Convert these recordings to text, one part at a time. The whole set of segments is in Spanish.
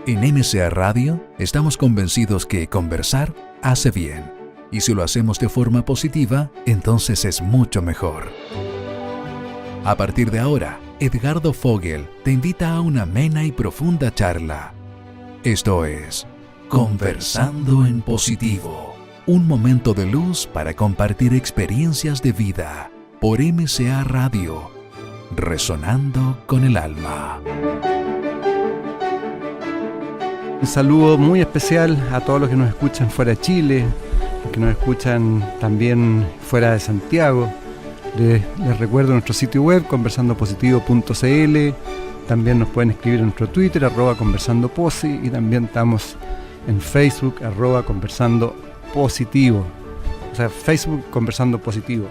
En MCA Radio estamos convencidos que conversar hace bien. Y si lo hacemos de forma positiva, entonces es mucho mejor. A partir de ahora, Edgardo Fogel te invita a una amena y profunda charla. Esto es Conversando en Positivo. Un momento de luz para compartir experiencias de vida por MCA Radio. Resonando con el alma. Un saludo muy especial a todos los que nos escuchan fuera de Chile, los que nos escuchan también fuera de Santiago. Les recuerdo nuestro sitio web, conversandopositivo.cl. También nos pueden escribir en nuestro Twitter, @conversandoposi, y también estamos en Facebook, @conversandopositivo. O sea, Facebook Conversando Positivo.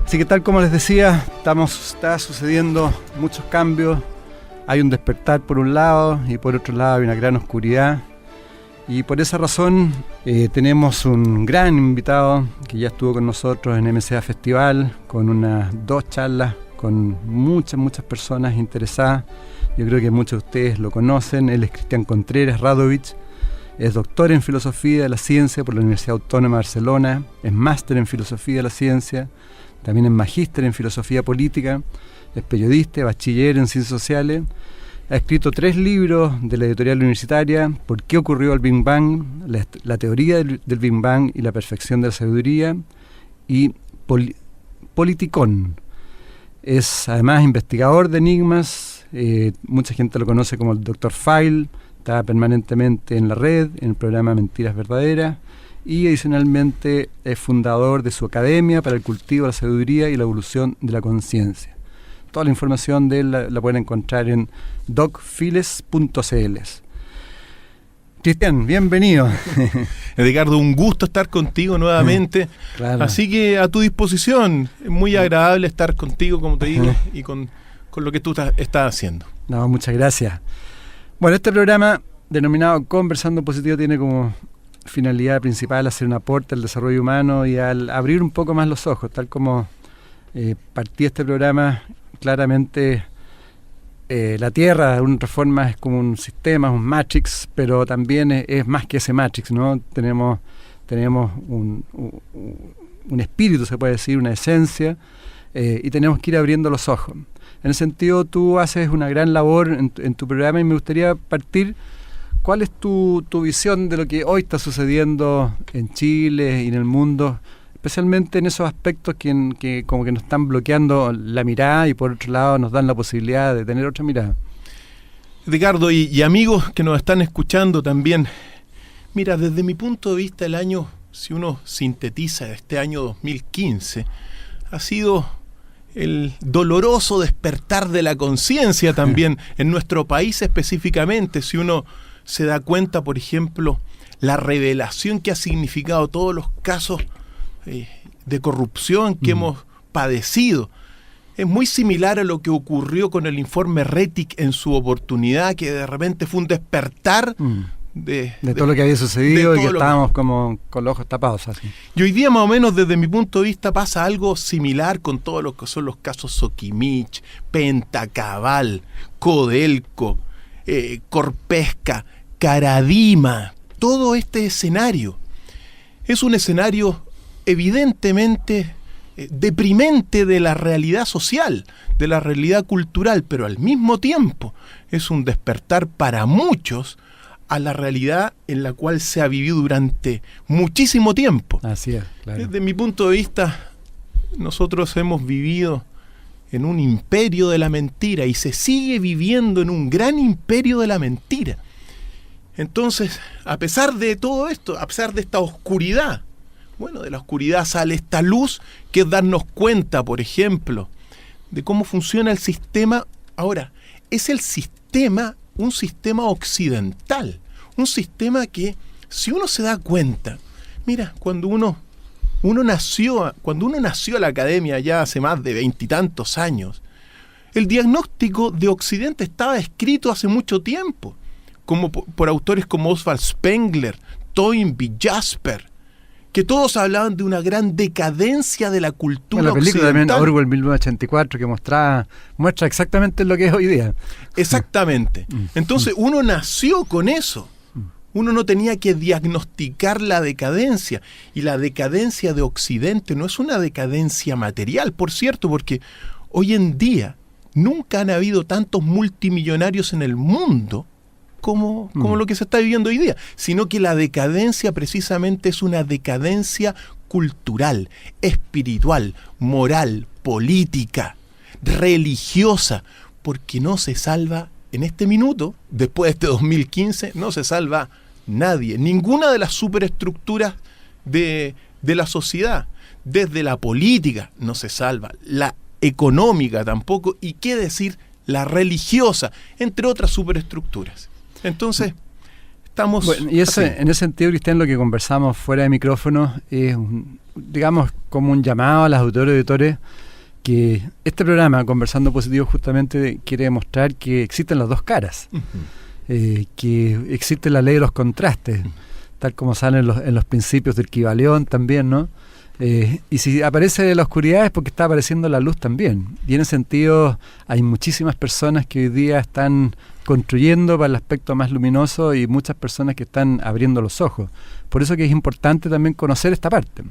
Así que tal como les decía, está sucediendo muchos cambios. Hay un despertar por un lado y por otro lado hay una gran oscuridad. Y por esa razón tenemos un gran invitado que ya estuvo con nosotros en MCA Festival, con unas 2 charlas, con muchas personas interesadas. Yo creo que muchos de ustedes lo conocen. Él es Cristian Contreras Radovich, es doctor en Filosofía de la Ciencia por la Universidad Autónoma de Barcelona, es máster en Filosofía de la Ciencia, también es magíster en Filosofía Política, es periodista, bachiller en Ciencias Sociales. Ha escrito 3 libros de la editorial universitaria: ¿Por qué ocurrió el Big Bang?, la teoría del Big Bang y la perfección de la sabiduría, y Politicón. Es además investigador de enigmas, mucha gente lo conoce como el Dr. File, está permanentemente en la red, en el programa Mentiras Verdaderas, y adicionalmente es fundador de su Academia para el Cultivo de la Sabiduría y la Evolución de la Conciencia. Toda la información de él la pueden encontrar en docfiles.cl. Cristian, bienvenido. Edgardo, un gusto estar contigo nuevamente. Claro. Así que a tu disposición, es muy agradable estar contigo, como te digo, y con lo que tú estás haciendo. No, muchas gracias. Bueno, este programa denominado Conversando Positivo tiene como finalidad principal hacer un aporte al desarrollo humano y al abrir un poco más los ojos, tal como partí este programa. Claramente la Tierra de alguna otra forma es como un sistema, un matrix, pero también es más que ese matrix, ¿no? Tenemos un espíritu, se puede decir, una esencia, y tenemos que ir abriendo los ojos. En ese sentido, tú haces una gran labor en tu programa, y me gustaría partir. ¿Cuál es tu visión de lo que hoy está sucediendo en Chile y en el mundo, especialmente en esos aspectos que como que nos están bloqueando la mirada y por otro lado nos dan la posibilidad de tener otra mirada? Edgardo, y amigos que nos están escuchando también, mira, desde mi punto de vista, el año, si uno sintetiza este año 2015, ha sido el doloroso despertar de la conciencia también en nuestro país específicamente. Si uno se da cuenta, por ejemplo, la revelación que ha significado todos los casos de corrupción que hemos padecido. Es muy similar a lo que ocurrió con el informe Rettig en su oportunidad, que de repente fue un despertar de todo lo que había sucedido y que estábamos como con los ojos tapados así. Y hoy día, más o menos, desde mi punto de vista, pasa algo similar con todo lo que son los casos Soquimich, Pentacabal, Codelco, Corpesca, Caradima. Todo este escenario es un escenario evidentemente deprimente de la realidad social, de la realidad cultural, pero al mismo tiempo es un despertar para muchos a la realidad en la cual se ha vivido durante muchísimo tiempo. Así es, claro. Desde mi punto de vista, nosotros hemos vivido en un imperio de la mentira y se sigue viviendo en un gran imperio de la mentira. Entonces, a pesar de todo esto, a pesar de esta oscuridad, bueno, de la oscuridad sale esta luz, que es darnos cuenta, por ejemplo, de cómo funciona el sistema. Ahora, es el sistema, un sistema occidental, un sistema que, si uno se da cuenta, mira, cuando uno nació a la academia ya hace más de 20 y tantos años, el diagnóstico de Occidente estaba escrito hace mucho tiempo, como por autores como Oswald Spengler, Toynbee, Jasper, que todos hablaban de una gran decadencia de la cultura la película occidental. también, Orwell 1984, que muestra exactamente lo que es hoy día. Exactamente. Entonces uno nació con eso. Uno no tenía que diagnosticar la decadencia. Y la decadencia de Occidente no es una decadencia material, por cierto, porque hoy en día nunca han habido tantos multimillonarios en el mundo como lo que se está viviendo hoy día, sino que la decadencia precisamente es una decadencia cultural, espiritual, moral, política, religiosa, porque no se salva en este minuto, después de este 2015, no se salva nadie, ninguna de las superestructuras de la sociedad, desde la política no se salva, la económica tampoco, y qué decir la religiosa, entre otras superestructuras. Entonces, estamos... Bueno, y en ese sentido, Cristian, lo que conversamos fuera de micrófono es, digamos, como un llamado a las autores y auditores, que este programa, Conversando Positivo, justamente quiere demostrar que existen las dos caras, que existe la ley de los contrastes, tal como salen en los principios del Kybalión también, ¿no? Y si aparece la oscuridad es porque está apareciendo la luz también. Y en ese sentido hay muchísimas personas que hoy día están construyendo para el aspecto más luminoso y muchas personas que están abriendo los ojos. Por eso que es importante también conocer esta parte.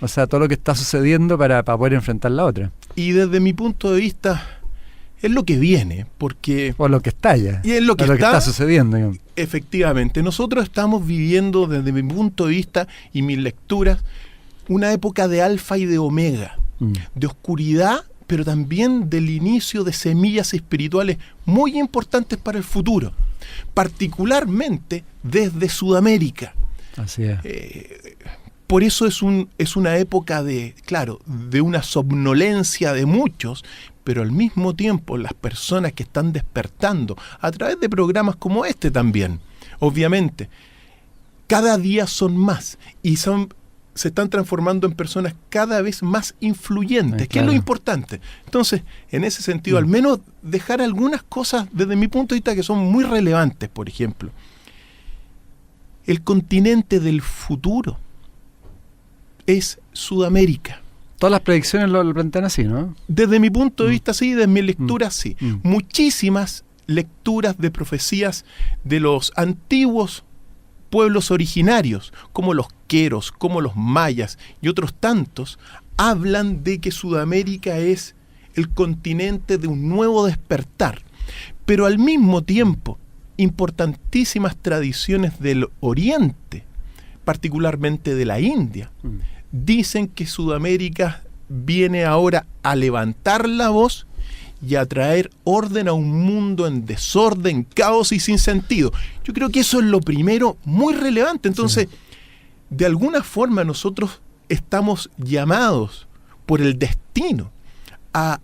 O sea, todo lo que está sucediendo para poder enfrentar la otra. Y desde mi punto de vista es lo que viene, porque... O lo que está ya. Y es lo que está sucediendo. Digamos. Efectivamente. Nosotros estamos viviendo, desde mi punto de vista y mis lecturas, una época de alfa y de omega, de oscuridad, pero también del inicio de semillas espirituales muy importantes para el futuro, particularmente desde Sudamérica. Así es. Por eso es una época de una somnolencia de muchos, pero al mismo tiempo las personas que están despertando, a través de programas como este también, obviamente, cada día son más y se están transformando en personas cada vez más influyentes, que es lo importante. Entonces, en ese sentido, al menos dejar algunas cosas desde mi punto de vista que son muy relevantes. Por ejemplo, el continente del futuro es Sudamérica. Todas las predicciones lo plantean así, ¿no? Desde mi punto de vista sí, desde mi lectura sí. Muchísimas lecturas de profecías de los antiguos pueblos originarios, como los queros, como los mayas y otros tantos, hablan de que Sudamérica es el continente de un nuevo despertar. Pero al mismo tiempo, importantísimas tradiciones del Oriente, particularmente de la India, dicen que Sudamérica viene ahora a levantar la voz y a traer orden a un mundo en desorden, caos y sin sentido. Yo creo que eso es lo primero muy relevante. Entonces, de alguna forma nosotros estamos llamados por el destino a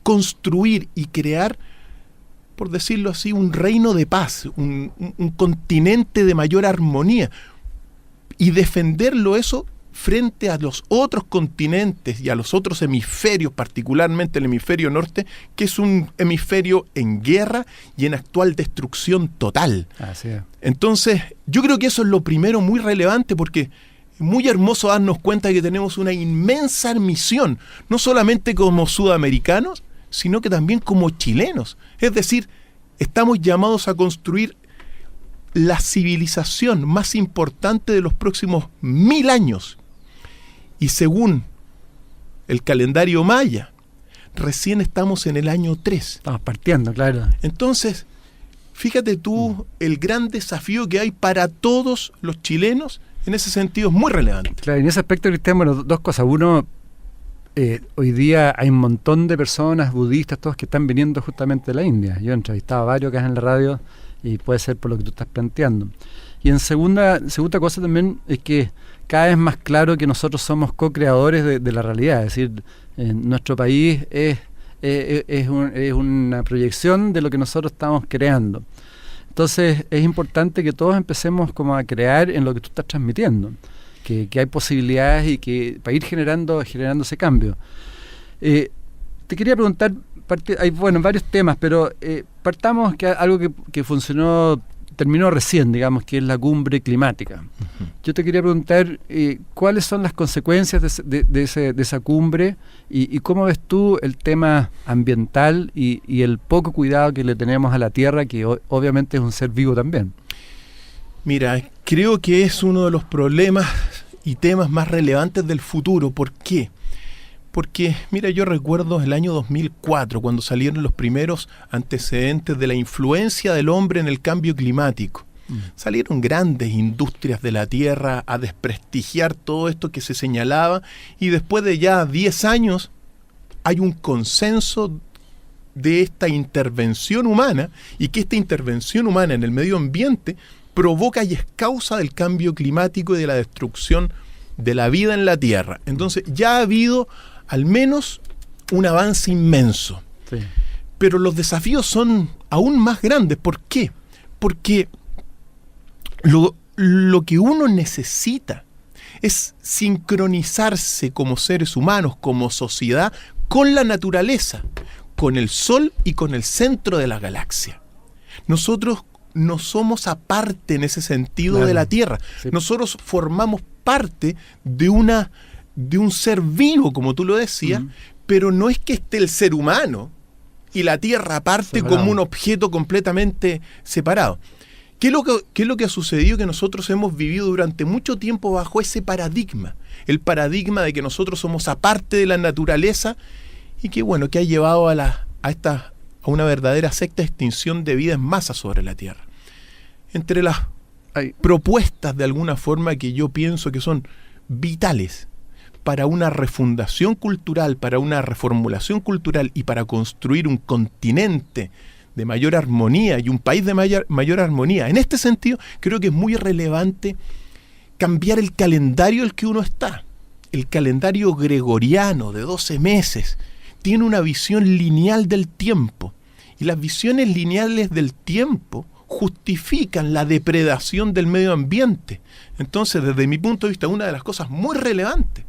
construir y crear, por decirlo así, un reino de paz, un continente de mayor armonía, y defenderlo eso frente a los otros continentes y a los otros hemisferios, particularmente el hemisferio norte, que es un hemisferio en guerra y en actual destrucción total. Así es. Entonces, yo creo que eso es lo primero muy relevante, porque es muy hermoso darnos cuenta de que tenemos una inmensa misión, no solamente como sudamericanos, sino que también como chilenos. Es decir, estamos llamados a construir la civilización más importante de los próximos 1000 años. Y según el calendario maya, recién estamos en el año 3. Estamos partiendo, claro. Entonces, fíjate tú el gran desafío que hay para todos los chilenos, en ese sentido es muy relevante. Claro, y en ese aspecto, Cristian, bueno, dos cosas. Uno, hoy día hay un montón de personas budistas, todos que están viniendo justamente de la India. Yo he entrevistado a varios acá en la radio y puede ser por lo que tú estás planteando. Y en segunda cosa también es que cada vez más claro que nosotros somos co-creadores de la realidad. Es decir, nuestro país es una proyección de lo que nosotros estamos creando. Entonces es importante que todos empecemos como a crear en lo que tú estás transmitiendo, que hay posibilidades y que para ir generando ese cambio. Te quería preguntar, hay varios temas, pero partamos que algo que funcionó terminó recién, digamos, que es la cumbre climática. Ujú. Yo te quería preguntar cuáles son las consecuencias de esa cumbre y cómo ves tú el tema ambiental y el poco cuidado que le tenemos a la Tierra, que obviamente es un ser vivo también. Mira, creo que es uno de los problemas y temas más relevantes del futuro. ¿Por qué? Porque, mira, yo recuerdo el año 2004, cuando salieron los primeros antecedentes de la influencia del hombre en el cambio climático. Salieron grandes industrias de la Tierra a desprestigiar todo esto que se señalaba, y después de ya 10 años hay un consenso de esta intervención humana, y que esta intervención humana en el medio ambiente provoca y es causa del cambio climático y de la destrucción de la vida en la Tierra. Entonces ya ha habido al menos un avance inmenso. Sí. Pero los desafíos son aún más grandes. ¿Por qué? Porque lo que uno necesita es sincronizarse como seres humanos, como sociedad, con la naturaleza, con el Sol y con el centro de la galaxia. Nosotros no somos aparte en ese sentido, claro, de la Tierra. Sí. Nosotros formamos parte de un ser vivo, como tú lo decías, pero no es que esté el ser humano y la Tierra aparte como un objeto completamente separado. ¿Qué es lo que ha sucedido? Que nosotros hemos vivido durante mucho tiempo bajo ese paradigma, el paradigma de que nosotros somos aparte de la naturaleza, y que bueno, que ha llevado a una verdadera secta extinción de vida en masa sobre la Tierra. Entre las propuestas de alguna forma que yo pienso que son vitales para una refundación cultural, para una reformulación cultural y para construir un continente de mayor armonía y un país de mayor armonía. En este sentido, creo que es muy relevante cambiar el calendario en el que uno está. El calendario gregoriano de 12 meses tiene una visión lineal del tiempo, y las visiones lineales del tiempo justifican la depredación del medio ambiente. Entonces, desde mi punto de vista, una de las cosas muy relevantes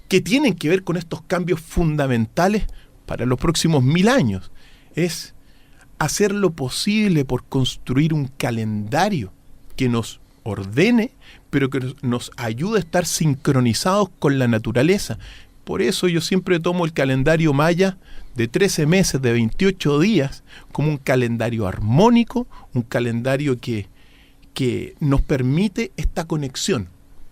que tienen que ver con estos cambios fundamentales para los próximos 1000 años es hacer lo posible por construir un calendario que nos ordene, pero que nos ayude a estar sincronizados con la naturaleza. Por eso yo siempre tomo el calendario maya de 13 meses, de 28 días, como un calendario armónico, un calendario que nos permite esta conexión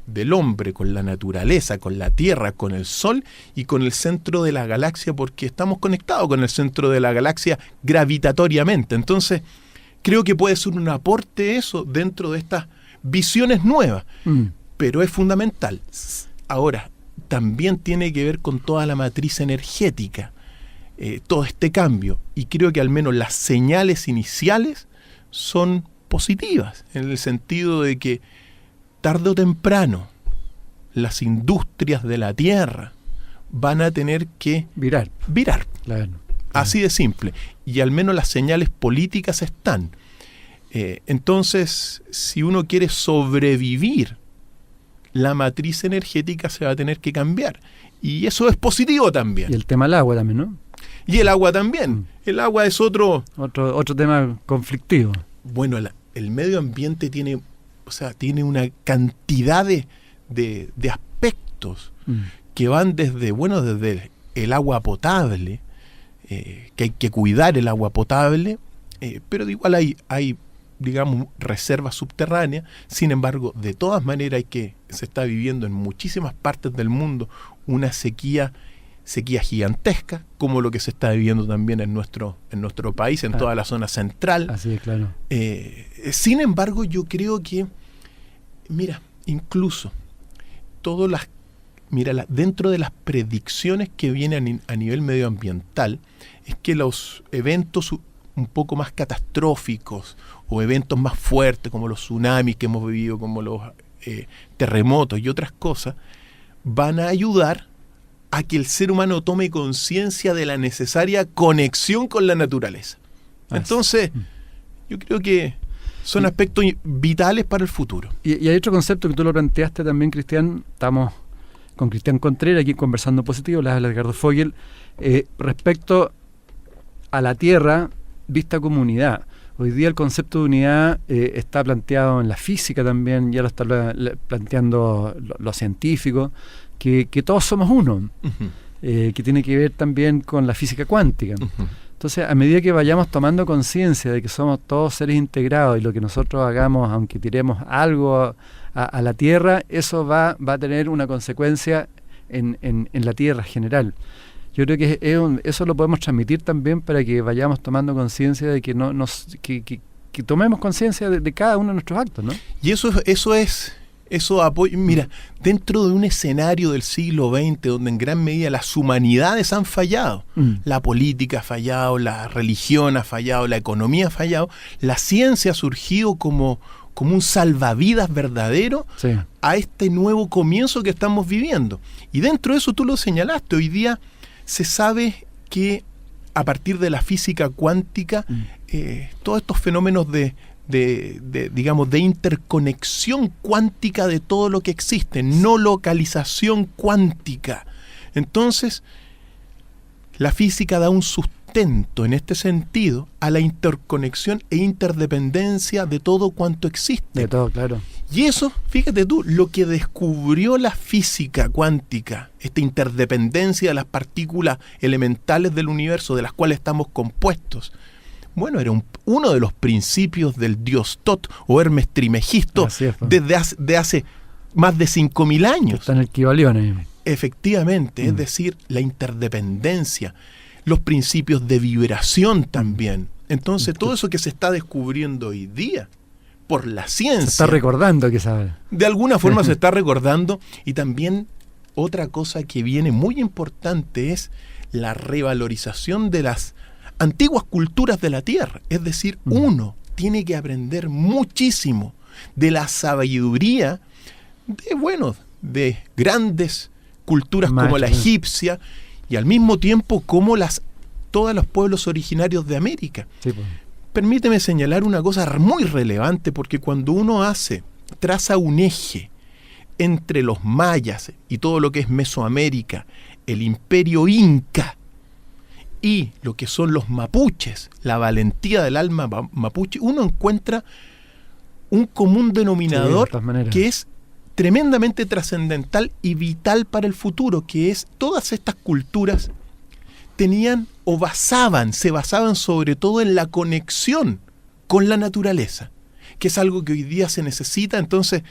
del hombre con la naturaleza, con la Tierra, con el Sol y con el centro de la galaxia, porque estamos conectados con el centro de la galaxia gravitatoriamente. Entonces, creo que puede ser un aporte eso dentro de estas visiones nuevas, pero es fundamental. Ahora, también tiene que ver con toda la matriz energética, todo este cambio, y creo que al menos las señales iniciales son positivas, en el sentido de que tarde o temprano las industrias de la Tierra van a tener que virar. Claro. Así de simple. Y al menos las señales políticas están. Entonces, si uno quiere sobrevivir, la matriz energética se va a tener que cambiar. Y eso es positivo también. Y el tema del agua también, ¿no? Y el agua también. El agua es otro tema conflictivo. Bueno, el medio ambiente tiene una cantidad de aspectos que van desde el agua potable, que hay que cuidar el agua potable, pero igual hay digamos, reservas subterráneas. Sin embargo, de todas maneras se está viviendo en muchísimas partes del mundo una sequía gigantesca, como lo que se está viviendo también en nuestro país, en toda la zona central. Así es, claro. Sin embargo, yo creo que, incluso dentro de las predicciones que vienen a nivel medioambiental, es que los eventos un poco más catastróficos o eventos más fuertes como los tsunamis que hemos vivido, como los terremotos y otras cosas, van a ayudar a que el ser humano tome conciencia de la necesaria conexión con la naturaleza. Entonces, yo creo que son aspectos vitales para el futuro. Y hay otro concepto que tú lo planteaste también, Cristian. Estamos con Cristian Contreras aquí conversando positivo, les habla Edgardo Fogel, respecto a la Tierra vista como unidad. Hoy día el concepto de unidad está planteado en la física también, ya lo está planteando los científicos, que todos somos uno, que tiene que ver también con la física cuántica. Entonces, a medida que vayamos tomando conciencia de que somos todos seres integrados y lo que nosotros hagamos, aunque tiremos algo a la Tierra, eso va a tener una consecuencia en la Tierra general. Yo creo que eso lo podemos transmitir también para que vayamos tomando conciencia de que que tomemos conciencia de cada uno de nuestros actos, ¿no? Y eso apoya. Mira, dentro de un escenario del siglo XX donde en gran medida las humanidades han fallado, la política ha fallado, la religión ha fallado, la economía ha fallado, la ciencia ha surgido como un salvavidas verdadero a este nuevo comienzo que estamos viviendo. Y dentro de eso tú lo señalaste, hoy día se sabe que a partir de la física cuántica, todos estos fenómenos digamos, de interconexión cuántica de todo lo que existe, no localización cuántica. Entonces, la física da un sustento en este sentido a la interconexión e interdependencia de todo cuanto existe. De todo, claro. Y eso, fíjate tú, lo que descubrió la física cuántica, esta interdependencia de las partículas elementales del universo de las cuales estamos compuestos, bueno, era uno de los principios del dios Tot o Hermes Trismegisto desde hace más de 5.000 años. Está en el Kybalión ahí. Efectivamente, es decir, la interdependencia, los principios de vibración también. Entonces, todo eso que se está descubriendo hoy día por la ciencia. Se está recordando que sabe. De alguna forma se está recordando. Y también otra cosa que viene muy importante es la revalorización de las antiguas culturas de la Tierra. Es decir, uno tiene que aprender muchísimo de la sabiduría de grandes culturas como la egipcia y al mismo tiempo como todos los pueblos originarios de América. Sí, pues. Permíteme señalar una cosa muy relevante, porque cuando uno traza un eje entre los mayas y todo lo que es Mesoamérica, el imperio inca y lo que son los mapuches, la valentía del alma mapuche, uno encuentra un común denominador que es tremendamente trascendental y vital para el futuro, que es todas estas culturas tenían se basaban sobre todo en la conexión con la naturaleza, que es algo que hoy día se necesita. Entonces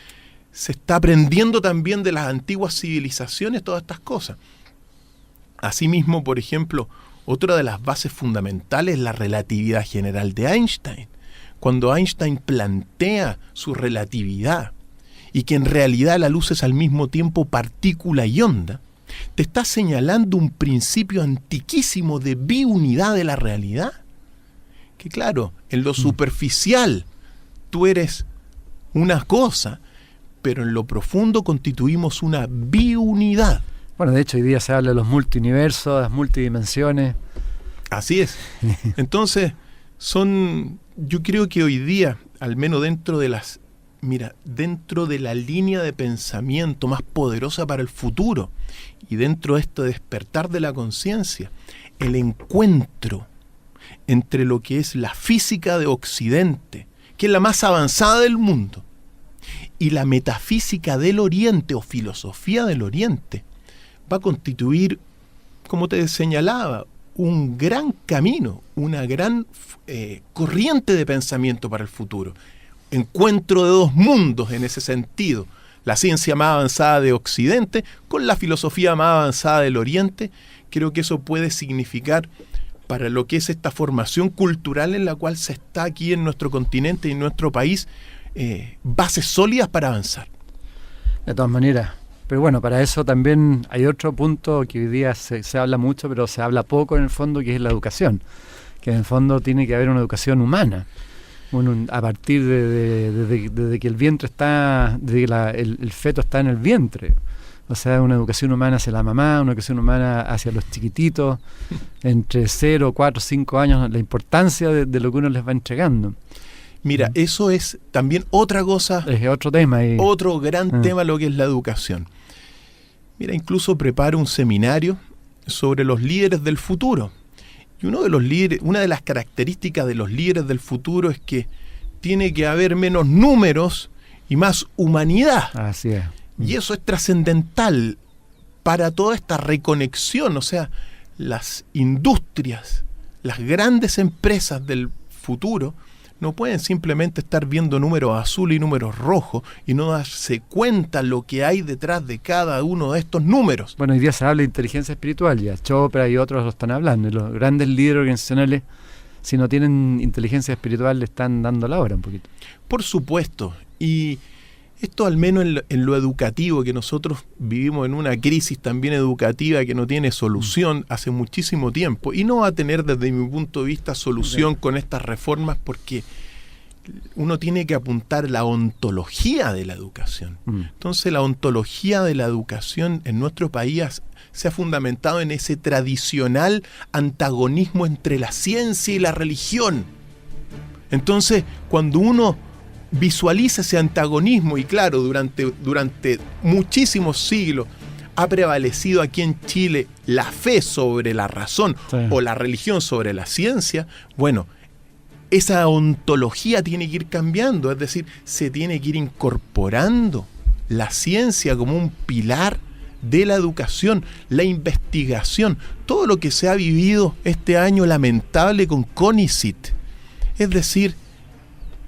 se está aprendiendo también de las antiguas civilizaciones todas estas cosas. Asimismo, por ejemplo, otra de las bases fundamentales es la relatividad general de Einstein. Cuando Einstein plantea su relatividad y que en realidad la luz es al mismo tiempo partícula y onda, te está señalando un principio antiquísimo de biunidad de la realidad. Que claro, en lo superficial tú eres una cosa, pero en lo profundo constituimos una biunidad. Bueno, de hecho hoy día se habla de los multiuniversos, las multidimensiones. Así es. Entonces, yo creo que hoy día, al menos dentro de la línea de pensamiento más poderosa para el futuro y dentro de este despertar de la conciencia, el encuentro entre lo que es la física de Occidente, que es la más avanzada del mundo, y la metafísica del Oriente o filosofía del Oriente, va a constituir, como te señalaba, un gran camino, una gran corriente de pensamiento para el futuro. Encuentro de dos mundos en ese sentido. La ciencia más avanzada de Occidente con la filosofía más avanzada del Oriente. Creo que eso puede significar para lo que es esta formación cultural en la cual se está aquí en nuestro continente y en nuestro país, bases sólidas para avanzar. De todas maneras. Pero bueno, para eso también hay otro punto que hoy día se habla mucho, pero se habla poco en el fondo, que es la educación. Que en el fondo tiene que haber una educación humana. A partir desde que el vientre está, desde que el feto está en el vientre. O sea, una educación humana hacia la mamá, una educación humana hacia los chiquititos, entre 0, 4, 5 años, la importancia de lo que uno les va entregando. Mira, eso es también otra cosa. Es otro tema. Otro gran tema, lo que es la educación. Mira, incluso preparo un seminario sobre los líderes del futuro. Y una de las características de los líderes del futuro es que tiene que haber menos números y más humanidad. Así es. Y eso es trascendental para toda esta reconexión. O sea, las industrias, las grandes empresas del futuro no pueden simplemente estar viendo números azules y números rojos y no darse cuenta lo que hay detrás de cada uno de estos números. Bueno, hoy día se habla de inteligencia espiritual, ya Chopra y otros lo están hablando, y los grandes líderes organizacionales, si no tienen inteligencia espiritual, le están dando la hora un poquito. Por supuesto, y esto al menos en lo educativo, que nosotros vivimos en una crisis también educativa que no tiene solución hace muchísimo tiempo, y no va a tener desde mi punto de vista solución con estas reformas, porque uno tiene que apuntar la ontología de la educación. Entonces la ontología de la educación en nuestro país se ha fundamentado en ese tradicional antagonismo entre la ciencia y la religión. Entonces, cuando uno visualiza ese antagonismo, y claro, durante muchísimos siglos ha prevalecido aquí en Chile la fe sobre la razón, sí, o la religión sobre la ciencia, bueno, esa ontología tiene que ir cambiando, es decir, se tiene que ir incorporando la ciencia como un pilar de la educación, la investigación, todo lo que se ha vivido este año lamentable con CONICYT. Es decir,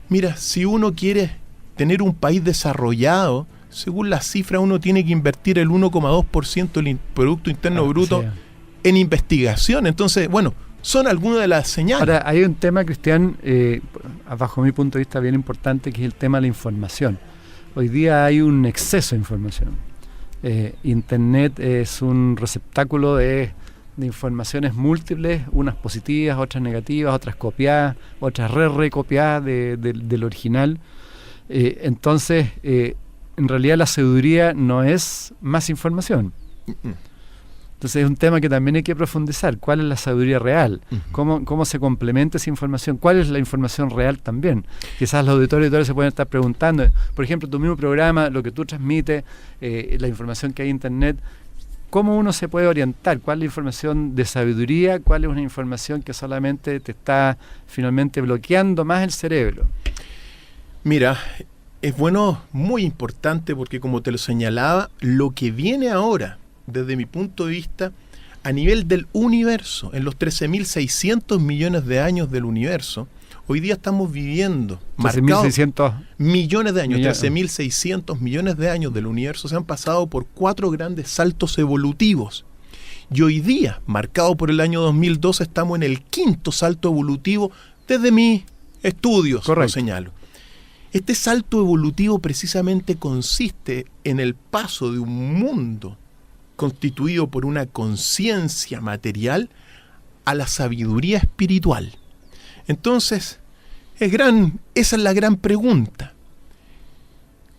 mira, si uno quiere tener un país desarrollado, según las cifras uno tiene que invertir el 1,2% del Producto Interno Bruto en investigación. Entonces, bueno, son algunas de las señales. Ahora, hay un tema, Cristian, bajo mi punto de vista bien importante, que es el tema de la información. Hoy día hay un exceso de información. Internet es un receptáculo de informaciones múltiples, unas positivas, otras negativas, otras copiadas, otras recopiadas del original. Entonces, en realidad la sabiduría no es más información. Entonces es un tema que también hay que profundizar. ¿Cuál es la sabiduría real? ¿Cómo se complementa esa información? ¿Cuál es la información real también? Quizás los auditores se pueden estar preguntando, por ejemplo, tu mismo programa, lo que tú transmites, la información que hay en Internet, ¿cómo uno se puede orientar? ¿Cuál es la información de sabiduría? ¿Cuál es una información que solamente te está finalmente bloqueando más el cerebro? Mira, es bueno, muy importante, porque como te lo señalaba, lo que viene ahora, desde mi punto de vista, a nivel del universo, en los 13.600 millones de años del universo, hoy día estamos viviendo 13.600 millones de años, 13.600 millones de años del universo se han pasado por 4 grandes saltos evolutivos. Y hoy día, marcado por el año 2012, estamos en el 5º salto evolutivo desde mis estudios, lo señalo. Este salto evolutivo precisamente consiste en el paso de un mundo constituido por una conciencia material a la sabiduría espiritual. Entonces, esa es la gran pregunta.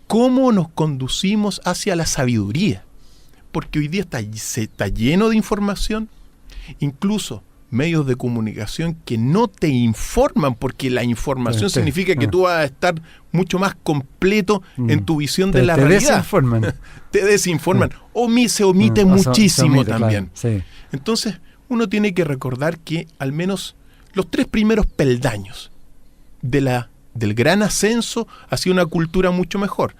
¿Cómo nos conducimos hacia la sabiduría? Porque hoy día está lleno de información, incluso medios de comunicación que no te informan, porque la información significa que tú vas a estar mucho más completo en tu visión de la realidad. Te desinforman. Se omite muchísimo también. Claro, sí. Entonces, uno tiene que recordar que al menos los 3 primeros peldaños del gran ascenso hacia una cultura mucho mejor.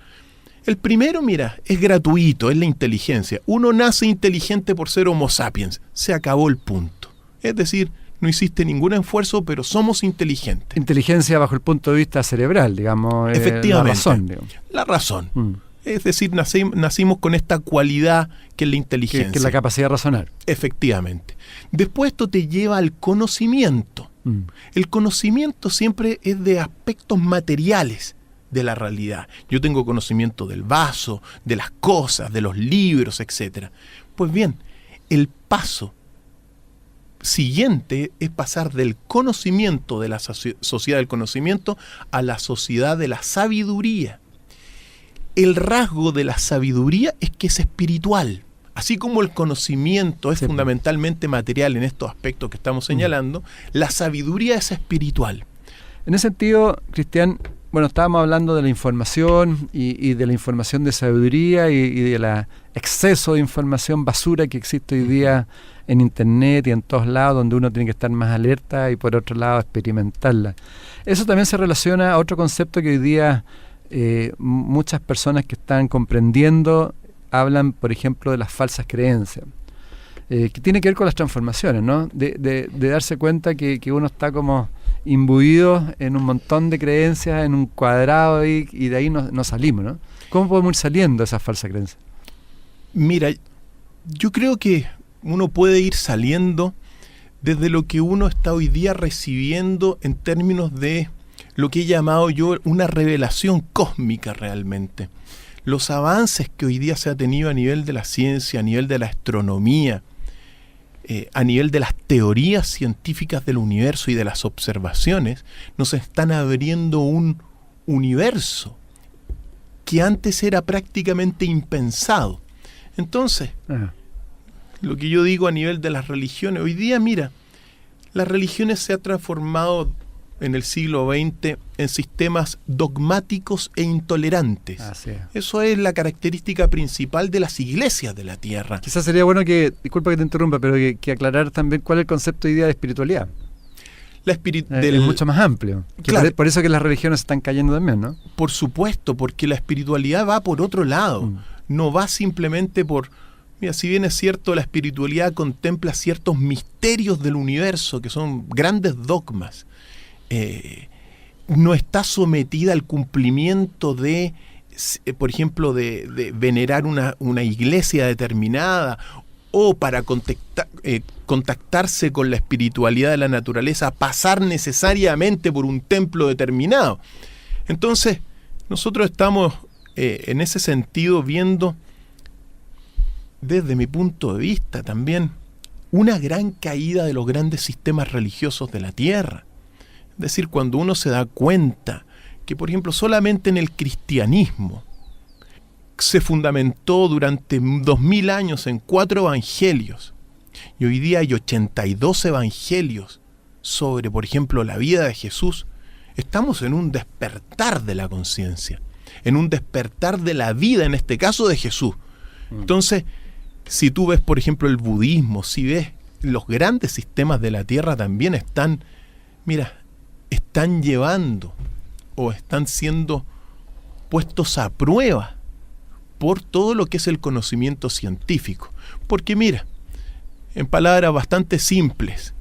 El primero, mira, es gratuito, es la inteligencia. Uno nace inteligente por ser Homo sapiens. Se acabó el punto. Es decir, no hiciste ningún esfuerzo, pero somos inteligentes. Inteligencia bajo el punto de vista cerebral, digamos. Efectivamente. La razón, digamos. La razón. Es decir, nacimos con esta cualidad que es la inteligencia. Que es la capacidad de razonar. Efectivamente. Después esto te lleva al conocimiento. El conocimiento siempre es de aspectos materiales de la realidad. Yo tengo conocimiento del vaso, de las cosas, de los libros, etc. Pues bien, el paso siguiente es pasar del conocimiento, de la sociedad del conocimiento, a la sociedad de la sabiduría. El rasgo de la sabiduría es que es espiritual. Así como el conocimiento es fundamentalmente material en estos aspectos que estamos señalando, la sabiduría es espiritual. En ese sentido, Cristian, bueno, estábamos hablando de la información y de la información de sabiduría y del exceso de información basura que existe hoy día en internet y en todos lados, donde uno tiene que estar más alerta y por otro lado experimentarla. Eso también se relaciona a otro concepto que hoy día muchas personas que están comprendiendo hablan, por ejemplo, de las falsas creencias, que tiene que ver con las transformaciones, ¿no? De darse cuenta que uno está como imbuido en un montón de creencias, en un cuadrado y de ahí no salimos, ¿no? ¿Cómo podemos ir saliendo de esas falsas creencias? Mira, yo creo que uno puede ir saliendo desde lo que uno está hoy día recibiendo en términos de lo que he llamado yo una revelación cósmica realmente. Los avances que hoy día se ha tenido a nivel de la ciencia, a nivel de la astronomía, a nivel de las teorías científicas del universo y de las observaciones, nos están abriendo un universo que antes era prácticamente impensado. Entonces, lo que yo digo a nivel de las religiones, hoy día, mira, las religiones se han transformado en el siglo XX en sistemas dogmáticos e intolerantes. Eso es la característica principal de las iglesias de la Tierra. Quizás sería bueno disculpa que te interrumpa, pero que aclarar también cuál es el concepto hoy día de espiritualidad. Es mucho más amplio. Claro. Por eso que las religiones están cayendo también, ¿no? Por supuesto, porque la espiritualidad va por otro lado. No va simplemente por... Mira, si bien es cierto, la espiritualidad contempla ciertos misterios del universo, que son grandes dogmas, no está sometida al cumplimiento de, por ejemplo, de venerar una iglesia determinada, o para contactarse con la espiritualidad de la naturaleza, pasar necesariamente por un templo determinado. Entonces, nosotros estamos en ese sentido viendo, desde mi punto de vista también, una gran caída de los grandes sistemas religiosos de la Tierra. Es decir, cuando uno se da cuenta que, por ejemplo, solamente en el cristianismo se fundamentó durante 2000 años en 4 evangelios, y hoy día hay 82 evangelios sobre, por ejemplo, la vida de Jesús, estamos en un despertar de la conciencia, en un despertar de la vida, en este caso de Jesús. Entonces, si tú ves, por ejemplo, el budismo, si ves los grandes sistemas de la Tierra, también están llevando o están siendo puestos a prueba por todo lo que es el conocimiento científico. Porque mira, en palabras bastante simples,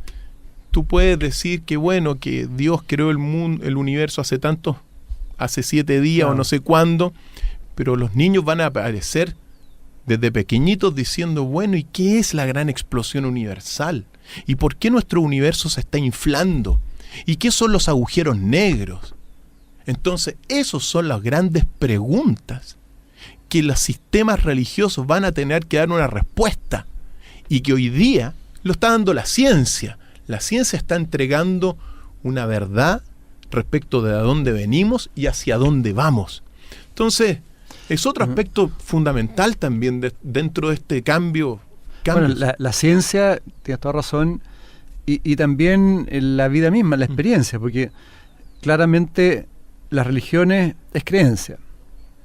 tú puedes decir que bueno, que Dios creó el mundo, el universo hace 7 días o no sé cuándo, pero los niños van a aparecer desde pequeñitos diciendo, bueno, ¿y qué es la gran explosión universal? ¿Y por qué nuestro universo se está inflando? ¿Y qué son los agujeros negros? Entonces, esas son las grandes preguntas que los sistemas religiosos van a tener que dar una respuesta, y que hoy día lo está dando la ciencia. La ciencia está entregando una verdad respecto de dónde venimos y hacia dónde vamos. Entonces, es otro aspecto fundamental también dentro de este cambio. Bueno, la ciencia, tienes toda razón, y también la vida misma, la experiencia, porque claramente las religiones es creencia.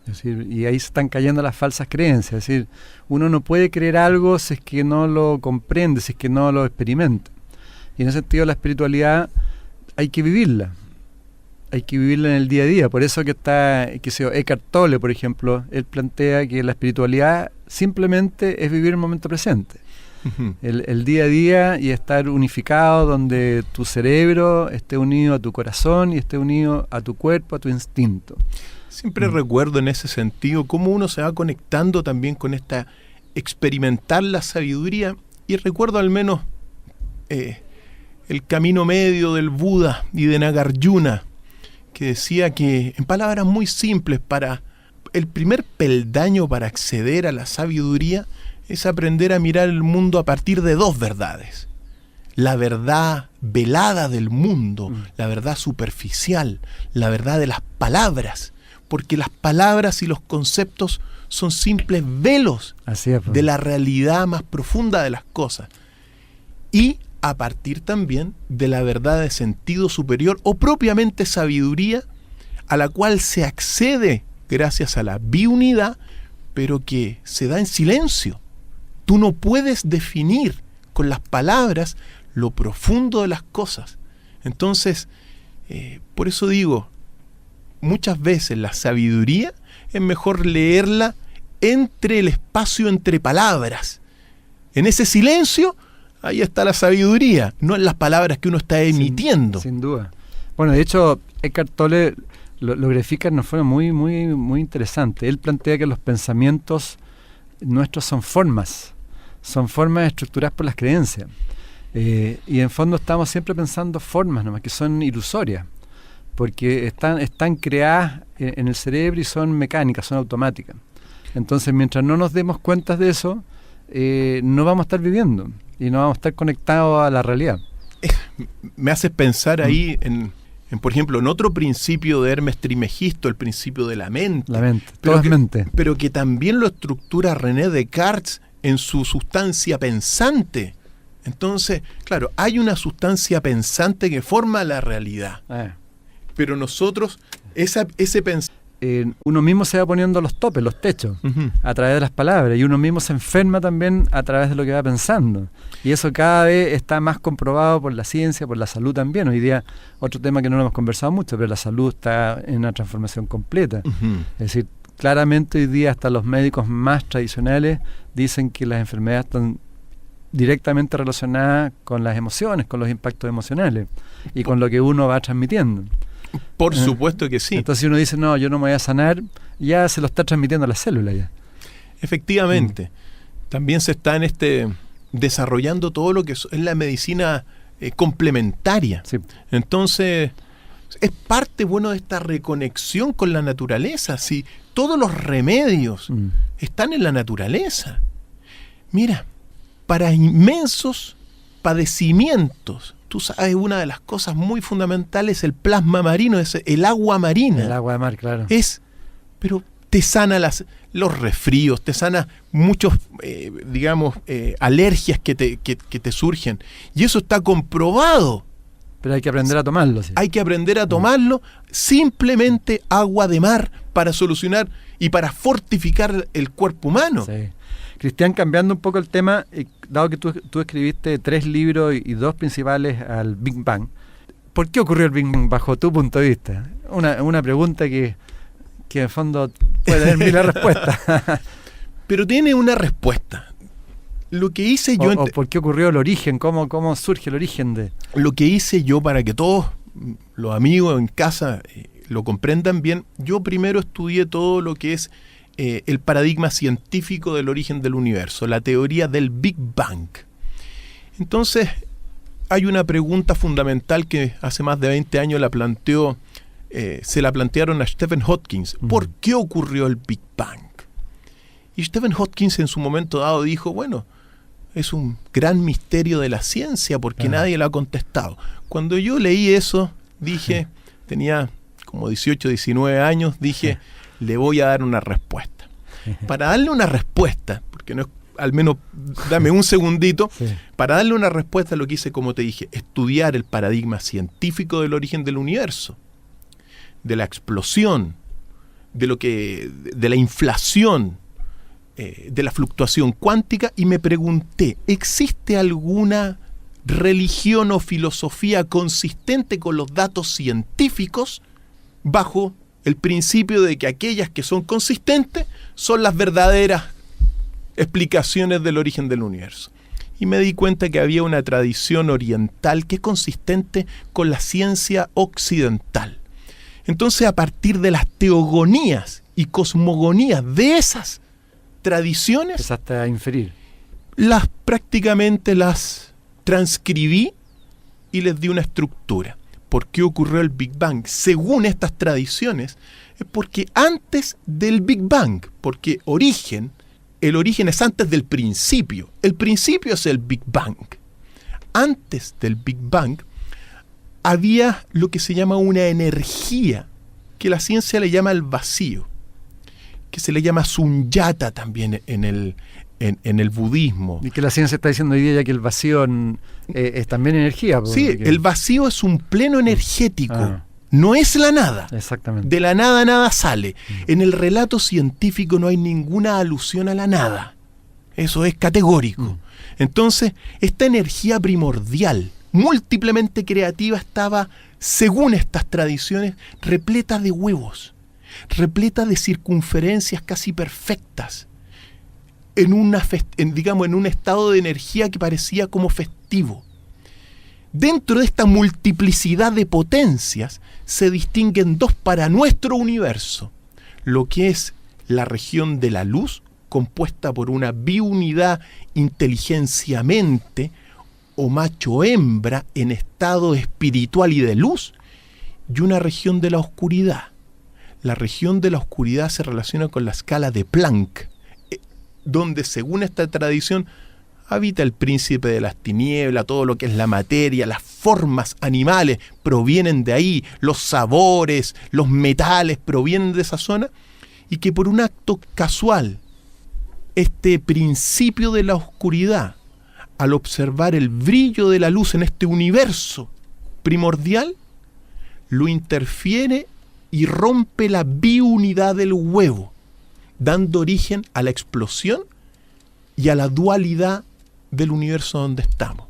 Es decir, y ahí se están cayendo las falsas creencias. Es decir, uno no puede creer algo si es que no lo comprende, si es que no lo experimenta. Y en ese sentido la espiritualidad hay que vivirla. Hay que vivirla en el día a día. Por eso que está, Eckhart Tolle, por ejemplo, él plantea que la espiritualidad simplemente es vivir el momento presente. El día a día, y estar unificado, donde tu cerebro esté unido a tu corazón y esté unido a tu cuerpo, a tu instinto. Siempre recuerdo en ese sentido cómo uno se va conectando también con esta experimentar la sabiduría, y recuerdo al menos el camino medio del Buda y de Nagarjuna, que decía que, en palabras muy simples, para el primer peldaño para acceder a la sabiduría es aprender a mirar el mundo a partir de 2 verdades. La verdad velada del mundo, la verdad superficial, la verdad de las palabras, porque las palabras y los conceptos son simples velos de la realidad más profunda de las cosas. Y a partir también de la verdad de sentido superior, o propiamente sabiduría, a la cual se accede gracias a la biunidad, pero que se da en silencio. Tú no puedes definir con las palabras lo profundo de las cosas. Entonces, por eso digo, muchas veces la sabiduría es mejor leerla entre el espacio entre palabras. En ese silencio, ahí está la sabiduría, no en las palabras que uno está emitiendo. Sin duda. Bueno, de hecho, Eckhart Tolle lo grafica de una forma muy interesante. Él plantea que los pensamientos nuestros son formas estructuradas por las creencias. Y en fondo estamos siempre pensando formas nomás, que son ilusorias, porque están creadas en el cerebro y son mecánicas, son automáticas. Entonces, mientras no nos demos cuenta de eso, no vamos a estar viviendo y no vamos a estar conectados a la realidad. Me haces pensar ahí en, por ejemplo, en otro principio de Hermes Trismegisto, el principio de la mente. La mente, todo es mente. Pero que también lo estructura René Descartes en su sustancia pensante. Entonces, claro, hay una sustancia pensante que forma la realidad. Pero nosotros, ese pensamiento... uno mismo se va poniendo los topes, los techos, a través de las palabras, y uno mismo se enferma también a través de lo que va pensando. Y eso cada vez está más comprobado por la ciencia, por la salud también. Hoy día, otro tema que no lo hemos conversado mucho, pero la salud está en una transformación completa. Es decir, claramente hoy día hasta los médicos más tradicionales dicen que las enfermedades están directamente relacionadas con las emociones, con los impactos emocionales y con lo que uno va transmitiendo. Por supuesto que sí. Entonces, si uno dice, no, yo no me voy a sanar, ya se lo está transmitiendo a las células ya. Efectivamente. También se está desarrollando todo lo que es la medicina complementaria. Sí. Entonces, es parte, bueno, de esta reconexión con la naturaleza. Si todos los remedios están en la naturaleza. Mira, para inmensos padecimientos, tú sabes, una de las cosas muy fundamentales es el plasma marino, es el agua marina. El agua de mar, claro. Pero te sana los resfríos, te sana muchos, alergias que te surgen. Y eso está comprobado. Pero hay que aprender a tomarlo. ¿Sí? Hay que aprender a tomarlo. Simplemente agua de mar para solucionar y para fortificar el cuerpo humano. Sí. Cristian, cambiando un poco el tema, dado que tú escribiste 3 libros y 2 principales al Big Bang, ¿por qué ocurrió el Big Bang bajo tu punto de vista? Una pregunta que en fondo puede tener miles de respuestas. Pero tiene una respuesta. Lo que hice yo... ¿O por qué ocurrió el origen? ¿Cómo surge el origen de...? Lo que hice yo, para que todos los amigos en casa lo comprendan bien, yo primero estudié todo lo que es el paradigma científico del origen del universo, la teoría del Big Bang. Entonces, hay una pregunta fundamental que hace más de 20 años se la plantearon a Stephen Hawking. ¿Por qué ocurrió el Big Bang? Y Stephen Hawking en su momento dado dijo, bueno, es un gran misterio de la ciencia porque nadie lo ha contestado. Cuando yo leí eso, dije, tenía como 18, 19 años, dije, le voy a dar una respuesta. Para darle una respuesta, porque no es, al menos dame un segundito, para darle una respuesta lo que hice, como te dije, estudiar el paradigma científico del origen del universo, de la explosión, de la inflación, de la fluctuación cuántica, y me pregunté, ¿existe alguna religión o filosofía consistente con los datos científicos bajo el principio de que aquellas que son consistentes son las verdaderas explicaciones del origen del universo? Y me di cuenta que había una tradición oriental que es consistente con la ciencia occidental. Entonces, a partir de las teogonías y cosmogonías de esas tradiciones, empezaste a inferir. Prácticamente las transcribí y les di una estructura. ¿Por qué ocurrió el Big Bang? Según estas tradiciones, es porque antes del Big Bang, porque el origen es antes del principio. El principio es el Big Bang. Antes del Big Bang había lo que se llama una energía, que la ciencia le llama el vacío, que se le llama sunyata también en el budismo. Y que la ciencia está diciendo hoy día ya que el vacío es también energía. Sí, el vacío es un pleno energético, no es la nada. Exactamente. De la nada sale. En el relato científico no hay ninguna alusión a la nada. Eso es categórico. Entonces, esta energía primordial, múltiplemente creativa, estaba, según estas tradiciones, repleta de huevos, repleta de circunferencias casi perfectas, en un estado de energía que parecía como festivo. Dentro de esta multiplicidad de potencias se distinguen dos para nuestro universo, lo que es la región de la luz, compuesta por una biunidad inteligencia-mente o macho-hembra en estado espiritual y de luz, y una región de la oscuridad. La región de la oscuridad se relaciona con la escala de Planck, donde según esta tradición habita el príncipe de las tinieblas, todo lo que es la materia, las formas animales provienen de ahí, los sabores, los metales provienen de esa zona, y que por un acto casual, este principio de la oscuridad, al observar el brillo de la luz en este universo primordial, lo interfiere y rompe la biunidad del huevo, dando origen a la explosión y a la dualidad del universo donde estamos.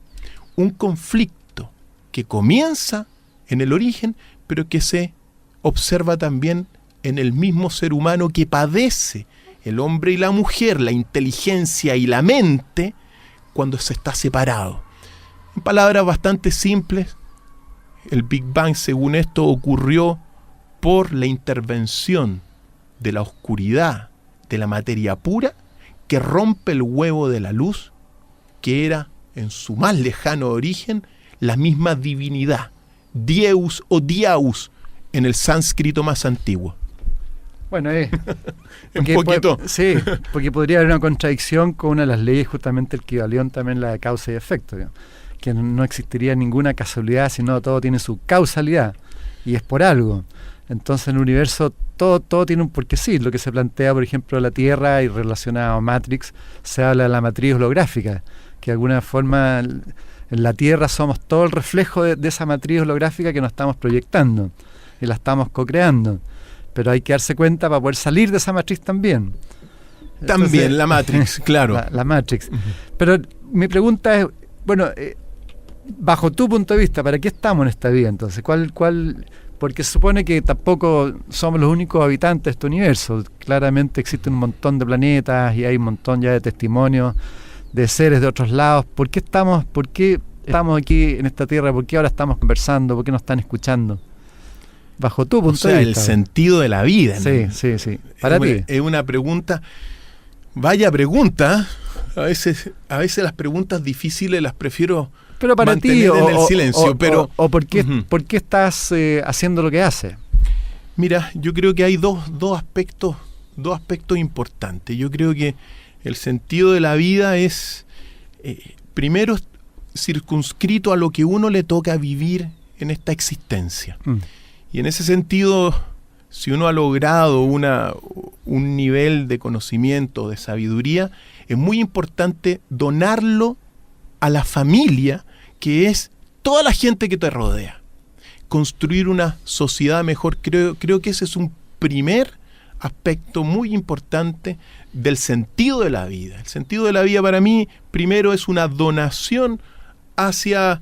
Un conflicto que comienza en el origen, pero que se observa también en el mismo ser humano que padece el hombre y la mujer, la inteligencia y la mente, cuando se está separado. En palabras bastante simples, el Big Bang, según esto, ocurrió por la intervención de la oscuridad, de la materia pura, que rompe el huevo de la luz, que era, en su más lejano origen, la misma divinidad, Dieus o Diaus, en el sánscrito más antiguo. Bueno, un poquito. Sí, porque podría haber una contradicción con una de las leyes, justamente el Kybalión, también la de causa y efecto, digamos, que no existiría ninguna casualidad, sino todo tiene su causalidad, y es por algo. Entonces en el universo todo tiene un porqué. Sí, lo que se plantea, por ejemplo, la Tierra y relacionado a Matrix, se habla de la matriz holográfica, que de alguna forma en la Tierra somos todo el reflejo de esa matriz holográfica que nos estamos proyectando y la estamos co-creando. Pero hay que darse cuenta para poder salir de esa matriz también. También. Entonces, la Matrix, claro. La Matrix. Pero mi pregunta es, bueno, bajo tu punto de vista, ¿para qué estamos en esta vida entonces? Porque se supone que tampoco somos los únicos habitantes de este universo. Claramente existen un montón de planetas y hay un montón ya de testimonios de seres de otros lados. ¿Por qué estamos aquí en esta Tierra? ¿Por qué ahora estamos conversando? ¿Por qué nos están escuchando? Bajo tu punto de vista. El sentido de la vida, ¿no? Sí. Para ti. Es una pregunta, vaya pregunta. A veces las preguntas difíciles las prefiero mantener en el silencio. Pero ¿por qué estás haciendo lo que haces? Mira, yo creo que hay dos aspectos importantes. Yo creo que el sentido de la vida es, primero, circunscrito a lo que uno le toca vivir en esta existencia. Y en ese sentido, si uno ha logrado un nivel de conocimiento, de sabiduría, es muy importante donarlo a la familia, que es toda la gente que te rodea. Construir una sociedad mejor, creo que ese es un primer aspecto muy importante del sentido de la vida. El sentido de la vida para mí, primero, es una donación hacia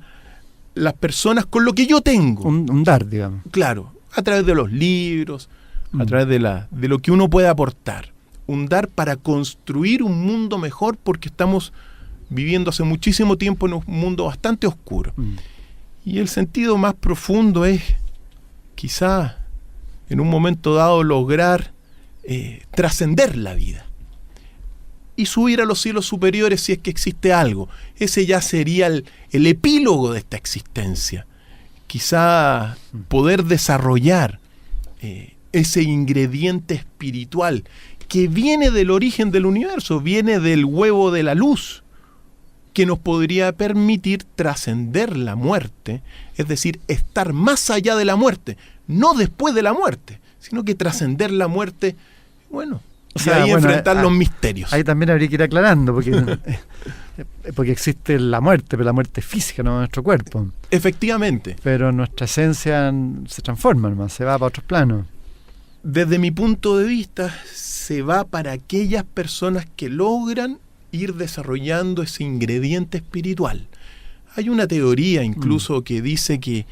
las personas con lo que yo tengo. Un dar, digamos. Claro, a través de los libros, a través de lo que uno puede aportar. Un dar para construir un mundo mejor, porque estamos viviendo hace muchísimo tiempo en un mundo bastante oscuro. Y el sentido más profundo es, quizá, en un momento dado, lograr trascender la vida y subir a los cielos superiores, si es que existe algo. Ese ya sería el epílogo de esta existencia. Quizá poder desarrollar ese ingrediente espiritual que viene del origen del universo, viene del huevo de la luz, que nos podría permitir trascender la muerte, es decir, estar más allá de la muerte, no después de la muerte, sino que trascender la muerte, bueno, y ahí enfrentar los misterios. Ahí también habría que ir aclarando, porque existe la muerte, pero la muerte física, no nuestro cuerpo. Efectivamente. Pero nuestra esencia se transforma, nomás, se va para otros planos. Desde mi punto de vista, se va para aquellas personas que logran ir desarrollando ese ingrediente espiritual. Hay una teoría incluso que dice que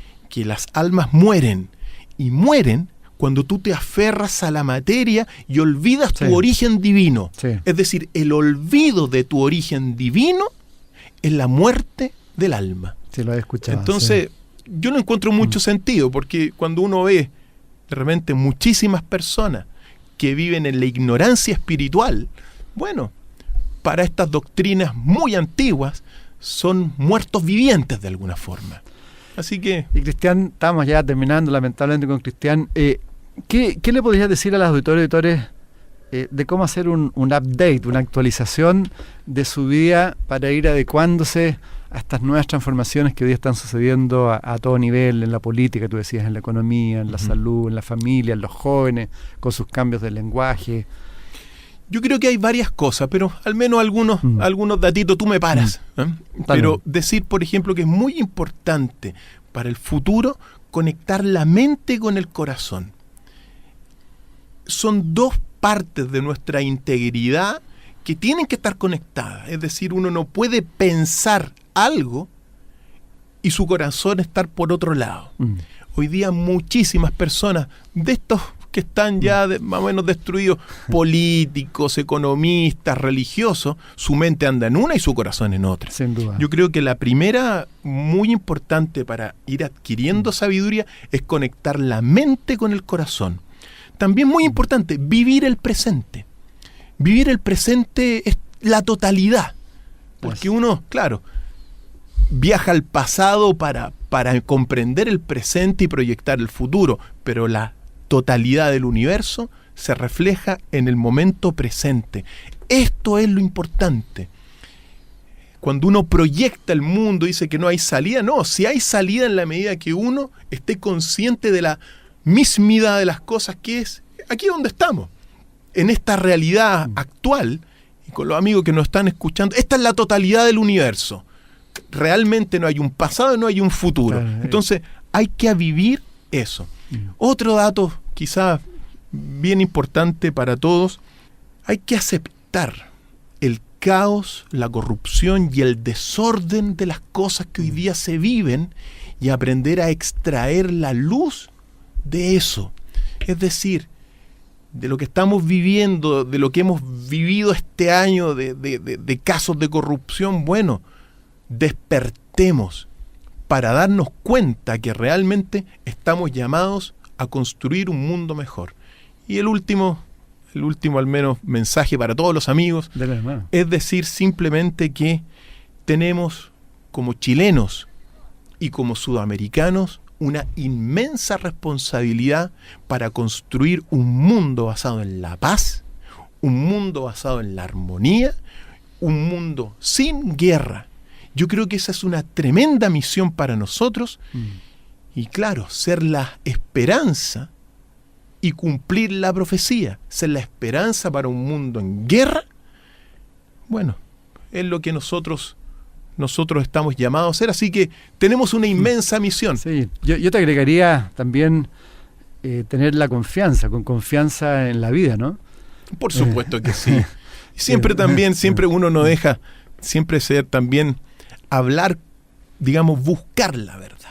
las almas mueren, y mueren cuando tú te aferras a la materia y olvidas tu origen divino. Sí. Es decir, el olvido de tu origen divino es la muerte del alma. Sí, lo he escuchado. Entonces, yo no encuentro mucho sentido, porque cuando uno ve de repente muchísimas personas que viven en la ignorancia espiritual, bueno, para estas doctrinas muy antiguas, son muertos vivientes de alguna forma. Así que... Y Cristian, estamos ya terminando lamentablemente con Cristian. ¿Qué le podrías decir a los auditores de cómo hacer un update, una actualización de su vida para ir adecuándose a estas nuevas transformaciones que hoy están sucediendo a todo nivel, en la política, tú decías, en la economía, en la salud, en la familia, en los jóvenes, con sus cambios de lenguaje? Yo creo que hay varias cosas, pero al menos algunos datitos tú me paras. Pero decir, por ejemplo, que es muy importante para el futuro conectar la mente con el corazón. Son dos partes de nuestra integridad que tienen que estar conectadas. Es decir, uno no puede pensar algo y su corazón estar por otro lado. Hoy día muchísimas personas de estos que están ya más o menos destruidos, políticos, economistas, religiosos, su mente anda en una y su corazón en otra. Sin duda. Yo creo que la primera, muy importante para ir adquiriendo sabiduría, es conectar la mente con el corazón. También muy importante, vivir el presente. Vivir el presente es la totalidad. Porque uno, claro, viaja al pasado para comprender el presente y proyectar el futuro, pero la totalidad del universo se refleja en el momento presente. Esto es lo importante. Cuando uno proyecta el mundo, dice que no hay salida. No, si hay salida en la medida que uno esté consciente de la mismidad de las cosas, que es aquí donde estamos, en esta realidad actual, y con los amigos que nos están escuchando, esta es la totalidad del universo. Realmente no hay un pasado y no hay un futuro. Entonces hay que vivir eso. Otro dato quizás bien importante para todos, hay que aceptar el caos, la corrupción y el desorden de las cosas que hoy día se viven y aprender a extraer la luz de eso. Es decir, de lo que estamos viviendo, de lo que hemos vivido este año de casos de corrupción, bueno, despertemos para darnos cuenta que realmente estamos llamados a construir un mundo mejor. Y el último al menos mensaje para todos los amigos, es decir simplemente que tenemos como chilenos y como sudamericanos una inmensa responsabilidad para construir un mundo basado en la paz, un mundo basado en la armonía, un mundo sin guerra. Yo creo que esa es una tremenda misión para nosotros y claro, ser la esperanza y cumplir la profecía, ser la esperanza para un mundo en guerra, bueno, es lo que nosotros estamos llamados a hacer, así que tenemos una inmensa misión. Sí, yo te agregaría también tener la confianza, con confianza en la vida, ¿no? Por supuesto que sí. Siempre uno no deja, siempre ser también, hablar, digamos, buscar la verdad.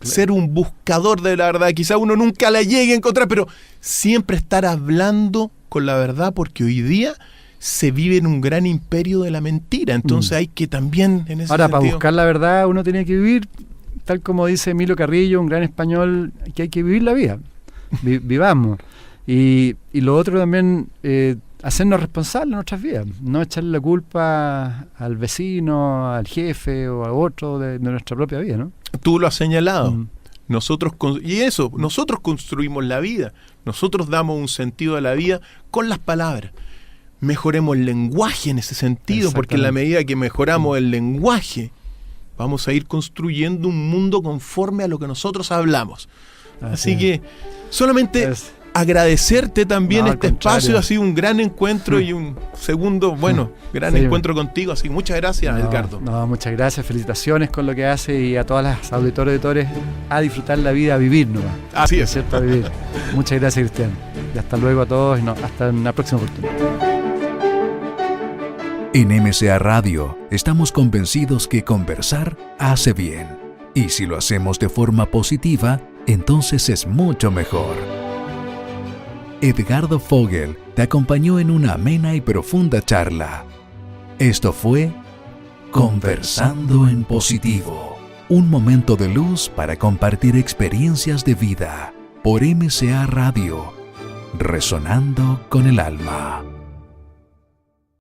Ser un buscador de la verdad. Quizá uno nunca la llegue a encontrar, pero siempre estar hablando con la verdad, porque hoy día se vive en un gran imperio de la mentira. Entonces hay que también, en ese Ahora, sentido, para buscar la verdad uno tiene que vivir, tal como dice Emilio Carrillo, un gran español, que hay que vivir la vida. Vivamos. Y lo otro también, hacernos responsables de nuestras vidas, no echarle la culpa al vecino, al jefe o a otro de nuestra propia vida, ¿no? Tú lo has señalado. Nosotros construimos la vida. Nosotros damos un sentido a la vida con las palabras. Mejoremos el lenguaje en ese sentido, porque en la medida que mejoramos el lenguaje, vamos a ir construyendo un mundo conforme a lo que nosotros hablamos. Así que solamente agradecerte también este espacio. Ha sido un gran encuentro y un segundo, gran encuentro contigo. Así que muchas gracias, Edgardo. Muchas gracias, felicitaciones con lo que hace, y a todas las auditoras y auditores, a disfrutar la vida, a vivir nomás. Así es. ¿Cierto? A vivir. Muchas gracias, Cristian. Y hasta luego a todos, y hasta una próxima oportunidad. En MCA Radio estamos convencidos que conversar hace bien. Y si lo hacemos de forma positiva, entonces es mucho mejor. Edgardo Fogel te acompañó en una amena y profunda charla. Esto fue Conversando en Positivo. Un momento de luz para compartir experiencias de vida por MCA Radio, resonando con el alma.